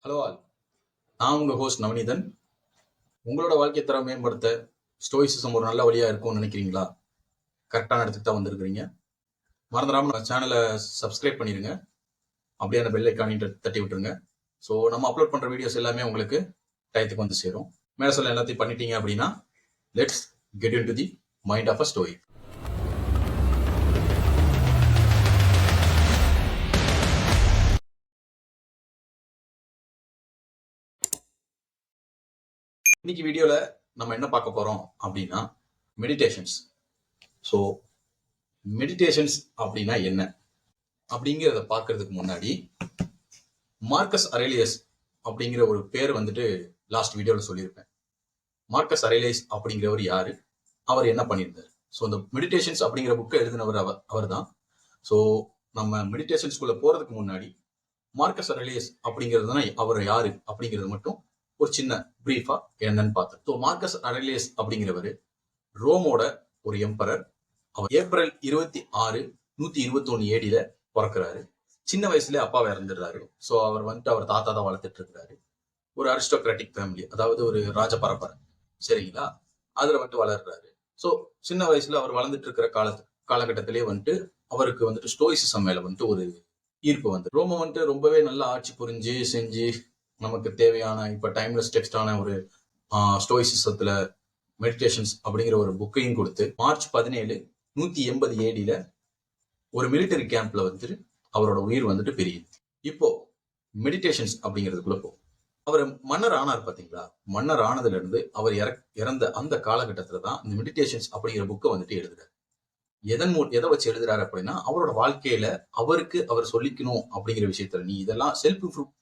Hello all, நான் உங்கள் host Navaneethan. உங்களோட வாழ்க்கை தரம் மேம்படுத்த ஸ்டோயிசிசம் ஒரு நல்ல வழியாக இருக்கும்னு நினைக்கிறீங்களா? கரெக்டான இடத்துக்கு தான் வந்திருக்கிறீங்க. மறந்துடாமல் நம்ம சேனலை சப்ஸ்கிரைப் பண்ணிடுங்க. அப்படியே அந்த பெல் ஐக்கானிட்டு தட்டி விட்டுருங்க. ஸோ நம்ம அப்லோட் பண்ணுற வீடியோஸ் எல்லாமே உங்களுக்கு டயத்துக்கு வந்து சேரும். மேலே சொல்ல எல்லாத்தையும் பண்ணிட்டீங்க அப்படின்னா let's get into the mind of a story. இன்னைக்கு வீடியோவில் நம்ம என்ன பார்க்க போகிறோம் அப்படின்னா மெடிடேஷன்ஸ். ஸோ மெடிடேஷன்ஸ் அப்படின்னா என்ன அப்படிங்கிறத பார்க்கறதுக்கு முன்னாடி மார்க்கஸ் அரேலியஸ் அப்படிங்கிற ஒரு பேர் வந்துட்டு லாஸ்ட் வீடியோவில் சொல்லியிருப்பேன். மார்க்கஸ் அரேலியஸ் அப்படிங்கிறவர் யாரு, அவர் என்ன பண்ணியிருந்தார்? ஸோ இந்த மெடிடேஷன்ஸ் அப்படிங்கிற புக்கை எழுதினவர் அவர் தான். ஸோ நம்ம மெடிடேஷன்ஸ்குள்ள போறதுக்கு முன்னாடி மார்க்கஸ் அரேலியஸ் அப்படிங்கிறது அவர் யாரு அப்படிங்கிறது மட்டும் ஒரு சின்ன பிரீஃபா என்னன்னு பார்த்தோம். ஸோ மார்க்கஸ் அரேலியஸ் அப்படிங்கிறவர் ரோமோட ஒரு எம்பரர். அவர் ஏப்ரல் 26, 121 ஏடியில பிறக்கிறாரு. சின்ன வயசுல அப்பாவை இறந்துடுறாரு. ஸோ அவர் வந்துட்டு அவர் தாத்தா தான் வளர்த்துட்டு இருக்கிறாரு. ஒரு அரிஸ்டோக்ராட்டிக் ஃபேமிலி, அதாவது ஒரு ராஜ பரம்பரை, சரிங்களா? அதுல வந்துட்டு வளர்றாரு. ஸோ சின்ன வயசுல அவர் வளர்ந்துட்டு இருக்கிற காலகட்டத்திலேயே வந்துட்டு அவருக்கு வந்துட்டு ஸ்டோயிசிசம் மேல வந்துட்டு ஒரு ஈர்ப்பு வந்து ரோமம் வந்துட்டு ரொம்பவே நல்ல ஆட்சி புரிஞ்சு செஞ்சு நமக்கு தேவையான இப்ப டைம்லெஸ் டெக்ஸ்டான ஒரு ஸ்டோயிசிசத்துல மெடிடேஷன்ஸ் அப்படிங்கிற ஒரு புக்கையும் கொடுத்து மார்ச் 17, 180 ஏடியில ஒரு மிலிட்டரி கேம்ப்ல வந்துட்டு அவரோட உயிர் வந்துட்டு பிரியுது. இப்போ மெடிடேஷன்ஸ் அப்படிங்கிறதுக்குள்ள போ. அவர் மன்னர் ஆனார் பாத்தீங்களா? மன்னர் ஆனதுல இருந்து அவர் இறந்த அந்த காலகட்டத்துல தான் இந்த மெடிடேஷன்ஸ் அப்படிங்கிற புக்கை வந்துட்டு எழுதுறாரு. எதை வச்சு எழுதுறாரு அப்படின்னா, அவரோட வாழ்க்கையில அவருக்கு அவர் சொல்லிக்கணும் அப்படிங்கிற விஷயத்துல நீ இதெல்லாம் செல்ஃப் இம்ப்ரூவ்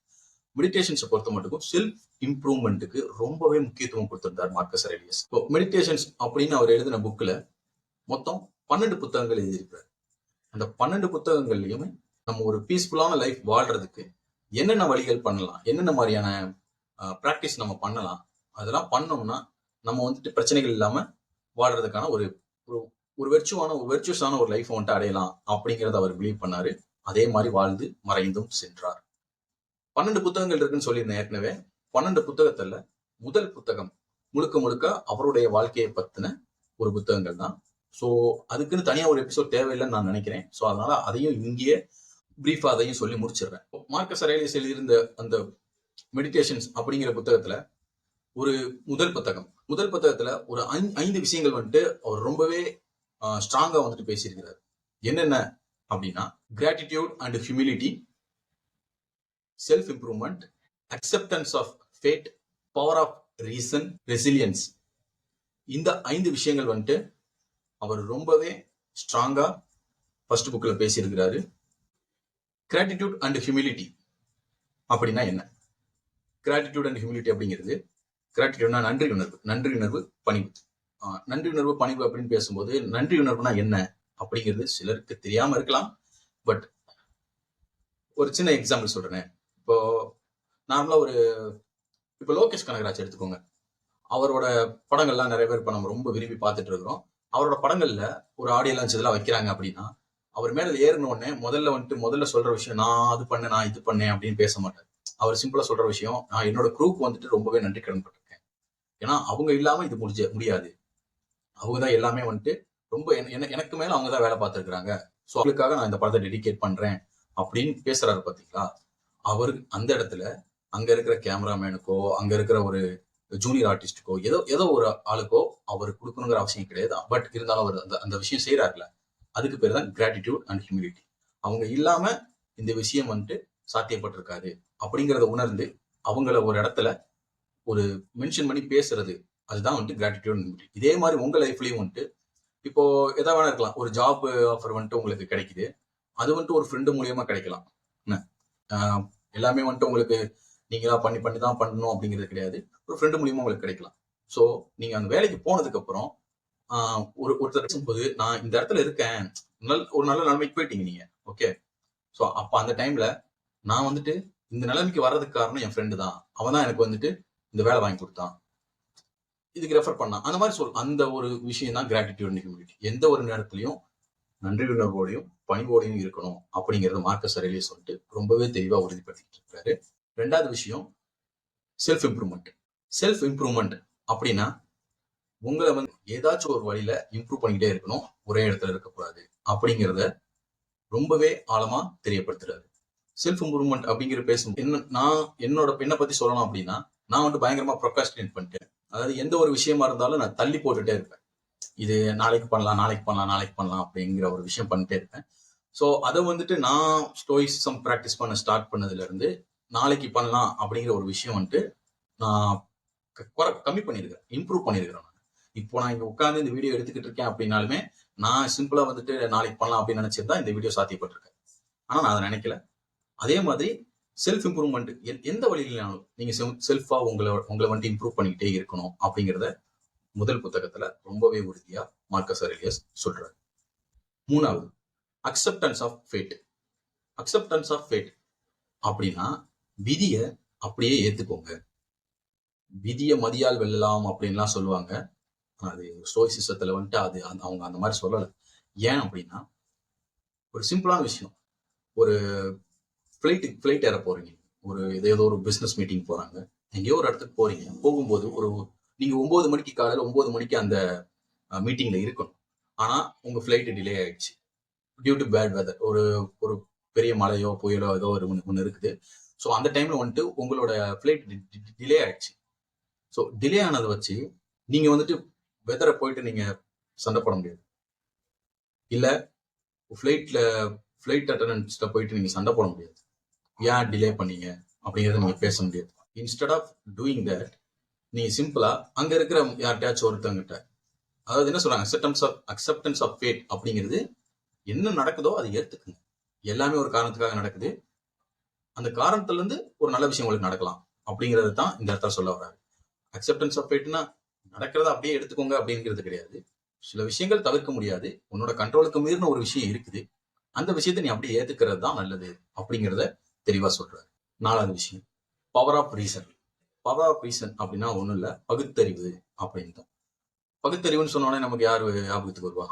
மெடிடேஷன்ஸை பொறுத்த மட்டும் செல்ஃப் இம்ப்ரூவ்மெண்ட்டுக்கு ரொம்பவே முக்கியத்துவம் கொடுத்திருந்தார் மார்க்கஸ் அரேலியஸ். மெடிடேஷன்ஸ் அப்படின்னு அவர் எழுதின புக்ல மொத்தம் 12 புத்தகங்கள் எழுதியிருக்கிறார். அந்த 12 புத்தகங்கள்லயும் நம்ம ஒரு பீஸ்ஃபுல்லான லைஃப் வாழ்றதுக்கு என்னென்ன வழிகள் பண்ணலாம், என்னென்ன மாதிரியான பிராக்டிஸ் நம்ம பண்ணலாம், அதெல்லாம் பண்ணோம்னா நம்ம வந்துட்டு பிரச்சனைகள் இல்லாம வாழ்றதுக்கான ஒரு ஒரு வெர்ச்சுவஸான ஒரு லைஃப் வந்துட்டு அடையலாம் அப்படிங்கறத அவர் பிலீவ் பண்ணாரு. அதே மாதிரி வாழ்ந்து மறைந்தும் சென்றார். 12 புத்தகங்கள் இருக்குன்னு சொல்லியிருந்தேன் ஏற்கனவே. 12 புத்தகத்துல முதல் புத்தகம் முழுக்க முழுக்க அவருடைய வாழ்க்கையை பத்தின ஒரு புத்தகங்கள் தான். ஸோ அதுக்குன்னு தனியா ஒரு எபிசோட் தேவையில்லைன்னு நான் நினைக்கிறேன். ஸோ அதனால அதையும் இங்கேயே பிரீஃபா அதையும் சொல்லி முடிச்சிடுறேன். மார்க்கஸ் அரேலியஸ் எழுதியிருந்த அந்த மெடிடேஷன்ஸ் அப்படிங்கிற புத்தகத்துல ஒரு முதல் புத்தகத்துல ஒரு 5 விஷயங்கள் வந்துட்டு அவர் ரொம்பவே ஸ்ட்ராங்கா வந்துட்டு பேசியிருக்கிறார். என்னென்ன அப்படின்னா, gratitude and humility, self improvement, acceptance of fate, power of reason, resilience. இந்த 5 விஷயங்கள் வந்துட்டு அவர் ரொம்பவே ஸ்ட்ராங்கா ஃபர்ஸ்ட் புக்ல பேசியிருக்கிறாரு. கிராட்டிடியூட் அண்ட் ஹியூமிலிட்டி அப்படின்னா என்ன? கிராட்டிடியூட் அண்ட் ஹியூமிலிட்டி அப்படிங்கிறது, கிராட்டிடியூட்னா நன்றி உணர்வு, பணிவு. நன்றி உணர்வு, பணிவு அப்படின்னு பேசும்போது நன்றி உணர்வுனா என்ன அப்படிங்கிறது சிலருக்கு தெரியாம இருக்கலாம். பட் ஒரு சின்ன எக்ஸாம்பிள் சொல்றேன். இப்போ நார்மலா இப்போ லோகேஷ் கனகராஜ் எடுத்துக்கோங்க. அவரோட படங்கள்லாம் நிறைய பேர் இப்ப நம்ம ரொம்ப விரும்பி பார்த்துட்டு இருக்கிறோம். அவரோட படங்கள்ல ஒரு ஆடியோ லான்ச் இதெல்லாம் வைக்கிறாங்க அப்படின்னா, அவர் மேல ஏறின உடனே முதல்ல சொல்ற விஷயம், நான் அது பண்ணேன், நான் இது பண்ணேன் அப்படின்னு பேச மாட்டார். அவர் சிம்பிளா சொல்ற விஷயம், நான் என்னோட குரூப் வந்துட்டு ரொம்பவே நன்றி கடன் பட்டிருக்கேன். ஏன்னா அவங்க இல்லாம இது முடியாது. அவங்கதான் எல்லாமே வந்துட்டு ரொம்ப எனக்கு மேல அவங்கதான் வேலை பார்த்திருக்கிறாங்க. ஸோ அவங்களுக்காக நான் இந்த படத்தை டெடிகேட் பண்றேன் அப்படின்னு பேசுறாரு பாத்தீங்களா? அவர் அந்த இடத்துல அங்க இருக்கிற கேமராமேனுக்கோ, அங்க இருக்கிற ஒரு ஜூனியர் ஆர்டிஸ்டுக்கோ, ஏதோ ஒரு ஆளுக்கோ அவர் கொடுக்கணுங்கிற அவசியம் கிடையாது. பட் இருந்தாலும் அவர் அந்த விஷயம் செய்யறாருல, அதுக்கு பேர் தான் கிராட்டிடியூட் அண்ட் ஹியூமிலிட்டி. அவங்க இல்லாம இந்த விஷயம் வந்துட்டு சாத்தியப்பட்டிருக்காது அப்படிங்கிறத உணர்ந்து அவங்கள ஒரு இடத்துல ஒரு மென்ஷன் பண்ணி பேசுறது, அதுதான் வந்துட்டு கிராட்டிடியூட் அண்ட் ஹியூமிலிட்டி. இதே மாதிரி உங்க லைஃப்லயும் வந்துட்டு இப்போ எதா வேணா இருக்கலாம். ஒரு ஜாப் ஆஃபர் வந்துட்டு உங்களுக்கு கிடைக்குது, அது வந்துட்டு ஒரு ஃப்ரெண்டு மூலியமா கிடைக்கலாம். எல்லாமே வந்துட்டு உங்களுக்கு நீங்களா பண்ணி தான் பண்ணணும் அப்படிங்கிறது கிடையாது. ஒரு ஃப்ரெண்டு மூலியமா உங்களுக்கு கிடைக்கலாம். ஸோ நீங்க அந்த வேலைக்கு போனதுக்கு அப்புறம் ஒருத்தர் பேசும்போது, நான் இந்த இடத்துல இருக்கேன், ஒரு நல்ல நிலைமைக்கு போயிட்டீங்க நீங்க, ஓகே. ஸோ அப்ப அந்த டைம்ல நான் வந்துட்டு இந்த நிலைமைக்கு வர்றதுக்கு காரணம் என் ஃப்ரெண்டு தான். அவன் தான் எனக்கு வந்துட்டு இந்த வேலை வாங்கி கொடுத்தான், இதுக்கு ரெஃபர் பண்ணான். அந்த மாதிரி அந்த ஒரு விஷயம் தான் கிராட்டிடியூட் அண்ட் ஹியூமிலிட்டி. எந்த ஒரு நேரத்திலையும் நன்றி உணர்வோடையும் பணிவோடையும் இருக்கணும் அப்படிங்கறது மார்க்கஸ் அரேலியஸ் வந்துட்டு ரொம்பவே தெளிவா உறுதிப்படுத்திட்டு இருக்காரு. ரெண்டாவது விஷயம் செல்ஃப் இம்ப்ரூவ்மெண்ட். செல்ஃப் இம்ப்ரூவ்மெண்ட் அப்படின்னா உங்களை வந்து ஏதாச்சும் ஒரு வழியில இம்ப்ரூவ் பண்ணிக்கிட்டே இருக்கணும், ஒரே இடத்துல இருக்கக்கூடாது அப்படிங்கிறத ரொம்பவே ஆழமா தெரியப்படுத்துறாரு. செல்ஃப் இம்ப்ரூவ்மெண்ட் அப்படிங்கிற பேசும் நான் என்னை பத்தி சொல்லணும் அப்படின்னா, நான் வந்து பயங்கரமா ப்ரொக்ராஸ்டினேட் பண்ணிட்டேன். அதாவது எந்த ஒரு விஷயமா இருந்தாலும் நான் தள்ளி போட்டுட்டே இருப்பேன். இது நாளைக்கு பண்ணலாம், நாளைக்கு பண்ணலாம், நாளைக்கு பண்ணலாம் அப்படிங்கிற ஒரு விஷயம் பண்ணிட்டே இருப்பேன். ஸோ அதை வந்துட்டு நான் ஸ்டோயிசம் ப்ராக்டிஸ் பண்ண ஸ்டார்ட் பண்ணதுல இருந்து நாளைக்கு பண்ணலாம் அப்படிங்கிற ஒரு விஷயம் வந்துட்டு நான் கம்மி பண்ணியிருக்கிறேன், இம்ப்ரூவ் பண்ணியிருக்கிறேன். இப்போ நான் இங்க உட்காந்து இந்த வீடியோ எடுத்துக்கிட்டு இருக்கேன் அப்படின்னாலுமே நான் சிம்பிளா வந்துட்டு நாளைக்கு பண்ணலாம் அப்படின்னு நினைச்சிருந்தா இந்த வீடியோ சாத்தியப்பட்டிருக்கேன். ஆனா நான் அதை நினைக்கல. அதே மாதிரி செல்ஃப் இம்ப்ரூவ்மெண்ட் எந்த வழியிலும் நீங்க செல்ஃபா உங்களை வந்துட்டு இம்ப்ரூவ் பண்ணிக்கிட்டே இருக்கணும் அப்படிங்கிறத முதல் புத்தகத்துல ரொம்பவே உறுதியா மார்க்கஸ் அரேலியஸ் சொல்றாரு. மூணாவது acceptance of fate. Acceptance of fate அப்படின்னா விதிய அப்படியே ஏத்துக்கோங்க. விதிய மதியால் வெல்லலாம் அப்படின்லாம் சொல்லுவாங்க. அது ஸ்டோயிசிசத்துல வந்துட்டு அது அவங்க அந்த மாதிரி சொல்லலை. ஏன் அப்படின்னா ஒரு சிம்பிளான விஷயம். ஒரு ஃபிளைட் ஏற போறீங்க, ஒரு ஏதோ ஒரு பிசினஸ் மீட்டிங் போறாங்க, எங்கேயோ ஒரு இடத்துக்கு போறீங்க. போகும்போது நீங்க 9 மணிக்கு காலையில 9 மணிக்கு அந்த மீட்டிங்ல இருக்கணும். ஆனா உங்க ஃபிளைட் டிலே ஆயிடுச்சு டியூ டு பேட் வெதர். ஒரு ஒரு பெரிய மழையோ புயலோ ஏதோ ஒரு ஒன்று இருக்குது. ஸோ அந்த டைம்ல வந்துட்டு உங்களோட ஃபிளைட் டிலே ஆயிடுச்சு. ஸோ டிலே ஆனதை வச்சு நீங்க வந்துட்டு வெதரை போயிட்டு நீங்க சண்டை போட முடியாது. இல்ல ஃபிளைட் அட்டண்டன்ஸ்ல போயிட்டு நீங்க சண்டை போட முடியாது. ஏன் டிலே பண்ணீங்க அப்படிங்கறத நீங்க பேச முடியாது. இன்ஸ்டெட் ஆஃப் டூயிங் தட் நீங்க சிம்பிளா அங்க இருக்கிற யார்கிட்டயாச்சும் ஒருத்தங்கிட்ட, அதாவது என்ன சொல்றாங்க, அக்செப்டன்ஸ் ஆஃப் ஃபேட் அப்படிங்கிறது என்ன நடக்குதோ அதை ஏத்துக்குங்க. எல்லாமே ஒரு காரணத்துக்காக நடக்குது, அந்த காரணத்துல இருந்து ஒரு நல்ல விஷயம் உங்களுக்கு நடக்கலாம் அப்படிங்கறது தான் இந்த இடத்துல சொல்ல வர்றாரு. அக்செப்டன்ஸ் ஆஃப் ஃபேட்னா நடக்கிறத அப்படியே எடுத்துக்கோங்க அப்படிங்கிறது கிடையாது. சில விஷயங்கள் தவிர்க்க முடியாது, உன்னோட கண்ட்ரோலுக்கு மீறின ஒரு விஷயம் இருக்குது, அந்த விஷயத்தை நீ அப்படியே ஏத்துக்கிறது தான் நல்லது அப்படிங்கிறத தெளிவா சொல்றாரு. நாலாவது விஷயம் power of reason. Power of reason அப்படின்னா ஒண்ணும் இல்ல, பகுத்தறிவு அப்படின்னு தான். பகுத்தறிவுன்னு சொன்னோடனே நமக்கு யாரு ஞாபகத்துக்கு வருவா?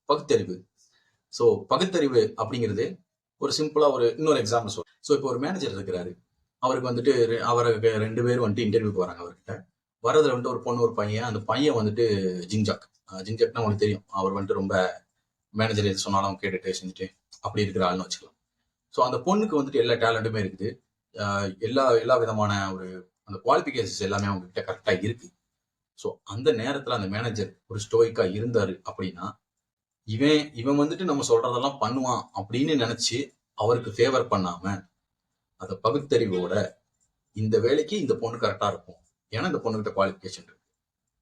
பகுத்தறிவு. ஸோ பகுத்தறிவு அப்படிங்கிறது ஒரு சிம்பிளா இன்னொரு எக்ஸாம்பிள் சொல்றேன். ஸோ இப்போ ஒரு மேனேஜர் இருக்கிறாரு, அவருக்கு வந்துட்டு அவருக்கு 2 பேரும் வந்துட்டு இன்டர்வியூக்கு வராங்க. அவர்கிட்ட வரதுல வந்துட்டு ஒரு பொண்ணு ஒரு பையன். அந்த பையன் வந்துட்டு ஜிங்ஜாக்னா உங்களுக்கு தெரியும், அவர் வந்துட்டு ரொம்ப மேனேஜர் எது சொன்னாலும் கேட்டுட்டு செஞ்சுட்டு அப்படி இருக்கிற ஆள்னு வச்சுக்கலாம். ஸோ அந்த பொண்ணுக்கு வந்துட்டு எல்லா டேலண்ட்டுமே இருக்குது, எல்லா விதமான அந்த குவாலிஃபிகேஷன்ஸ் எல்லாமே அவங்க கிட்ட கரெக்டா இருக்கு. ஸோ அந்த நேரத்துல அந்த மேனேஜர் ஒரு ஸ்டோயிக்கா இருந்தாரு அப்படின்னா, இவன் வந்துட்டு நம்ம சொல்றதெல்லாம் பண்ணுவான் அப்படின்னு நினைச்சு அவருக்கு ஃபேவர் பண்ணாம, அந்த பகுத்தறிவோட இந்த வேலைக்கு இந்த பொண்ணு கரெக்டா இருக்கும், ஏன்னா இந்த பொண்ணுகிட்ட குவாலிஃபிகேஷன் இருக்கு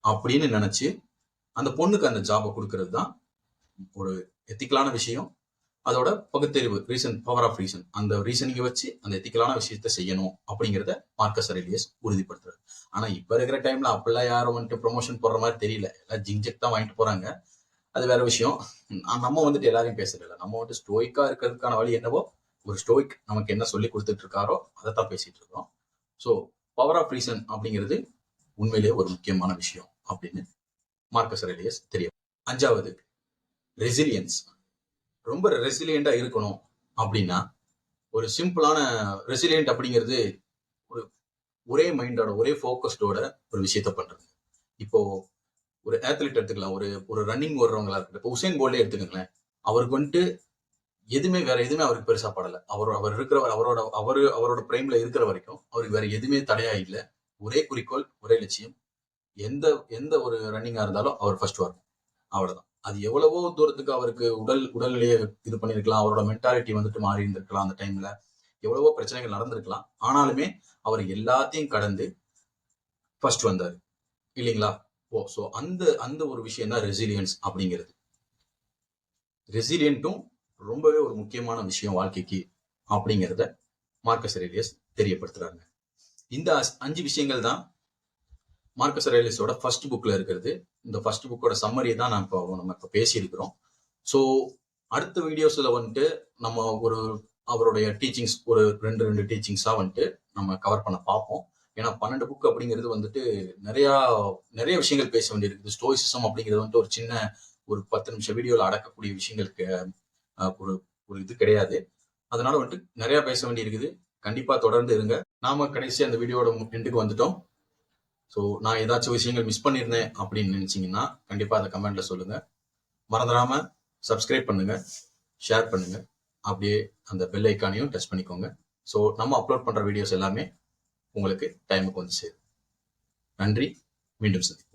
அப்படின்னு நினைச்சு அந்த பொண்ணுக்கு அந்த ஜாபை கொடுக்கறது தான் ஒரு எத்திக்கலான விஷயம். அதோட பகுத்தறிவு, ரீசன், பவர் ஆஃப் ரீசன், அந்த ரீசனிங்கை வச்சு அந்த எத்திக்கலான விஷயத்த செய்யணும் அப்படிங்கிறத மார்க்கஸ் அரேலியஸ் உறுதிப்படுத்துறாரு. ஆனா இப்ப இருக்கிற டைம்ல அப்படிலாம் யாரும் வந்துட்டு ப்ரொமோஷன் போடுற மாதிரி தெரியல, எல்லாம் ஜிங்ஜெக் தான் வாங்கிட்டு போறாங்க. அது வேற விஷயம். நம்ம வந்துட்டு எல்லாரையும் பேசுறதில்ல, நம்ம வந்துட்டு ஸ்டோயிக்கா இருக்கிறதுக்கான வழி என்னவோ, ஒரு ஸ்டோயிக் நமக்கு என்ன சொல்லி கொடுத்துட்டு இருக்காரோ அதைத்தான் பேசிட்டு இருக்கோம். ஸோ பவர் ஆஃப் ரீசன் அப்படிங்கிறது உண்மையிலேயே ஒரு முக்கியமான விஷயம் அப்படின்னு மார்க்கஸ் அரேலியஸ் தெரியும். அஞ்சாவது ரெசிலியன்ஸ். ரொம்ப ரெசிலியண்டா இருக்கணும் அப்படின்னா, ஒரு சிம்பிளான ரெசிலியன்ட் அப்படிங்கிறது ஒரே மைண்டோட ஒரே ஃபோக்கஸ்டோட ஒரு விஷயத்த பண்றது. இப்போ ஒரு ஆத்லெட் எடுத்துக்கலாம், ஒரு ரன்னிங் ஓடுறவங்களா இருக்கட்டும். இப்போ உசேன் போல்டே எடுத்துக்கங்களேன், அவருக்கு வந்துட்டு வேற எதுவுமே அவருக்கு பெருசா படல. அவர் இருக்கிற அவரோட பிரைம்ல இருக்கிற வரைக்கும் அவருக்கு வேற எதுவுமே தடையா இல்லை. ஒரே குறிக்கோள், ஒரே லட்சியம். எந்த ஒரு ரன்னிங்கா இருந்தாலும் அவர் ஃபர்ஸ்ட் வரணும், அவ்வளவுதான். அது எவ்வளவோ தூரத்துக்கு அவருக்கு உடல்நிலையை இது பண்ணிருக்கலாம், அவரோட மென்டாலிட்டி வந்துட்டு மாறி இருந்திருக்கலாம், அந்த டைம்ல எவ்வளவோ பிரச்சனைகள் நடந்திருக்கலாம். ஆனாலுமே அவர் எல்லாத்தையும் கடந்து ஃபர்ஸ்ட் வந்தாரு இல்லைங்களா? ஸோ அந்த ஒரு விஷயம் தான் ரெசிலியன்ஸ் அப்படிங்கிறது. ரெசிலியன்ட்டும் ரொம்பவே ஒரு முக்கியமான விஷயம் வாழ்க்கைக்கு அப்படிங்கிறத மார்க்கஸ் அரேலியஸ் தெரியப்படுத்துறாங்க. இந்த 5 விஷயங்கள் தான் மார்க்கஸ் அரேலியஸோட ஃபர்ஸ்ட் புக்ல இருக்கிறது. இந்த ஃபர்ஸ்ட் புக்கோட சம்மரி தான் நம்ம இப்போ பேசியிருக்கிறோம். ஸோ அடுத்த வீடியோஸ்ல வந்துட்டு நம்ம அவருடைய டீச்சிங்ஸ் ஒரு ரெண்டு டீச்சிங்ஸா வந்துட்டு நம்ம கவர் பண்ண பார்ப்போம். ஏன்னா 12 புக் அப்படிங்கிறது வந்துட்டு நிறைய விஷயங்கள் பேச வேண்டியிருக்குது. ஸ்டோயிசிசம் அப்படிங்கிறது வந்துட்டு ஒரு சின்ன 10 நிமிஷம் வீடியோல அடக்கக்கூடிய விஷயங்களுக்கு ஒரு இது கிடையாது. அதனால வந்துட்டு நிறைய பேச வேண்டி இருக்குது. கண்டிப்பா தொடர்ந்து இருங்க. நாம கடைசி அந்த வீடியோட எண்டுக்கு வந்துட்டோம். ஸோ நான் ஏதாச்சும் விஷயங்கள் மிஸ் பண்ணியிருந்தேன் அப்படின்னு நினைச்சீங்கன்னா கண்டிப்பா அதை கமெண்ட்ல சொல்லுங்க. மறந்துடாம சப்ஸ்கிரைப் பண்ணுங்க, ஷேர் பண்ணுங்க, அப்படியே அந்த பெல் ஐக்கானையும் டச் பண்ணிக்கோங்க. ஸோ நம்ம அப்லோட் பண்ற வீடியோஸ் எல்லாமே உங்களுக்கு டைமுக்கு வந்து சேரும். நன்றி, மீண்டும் சந்திப்போம்.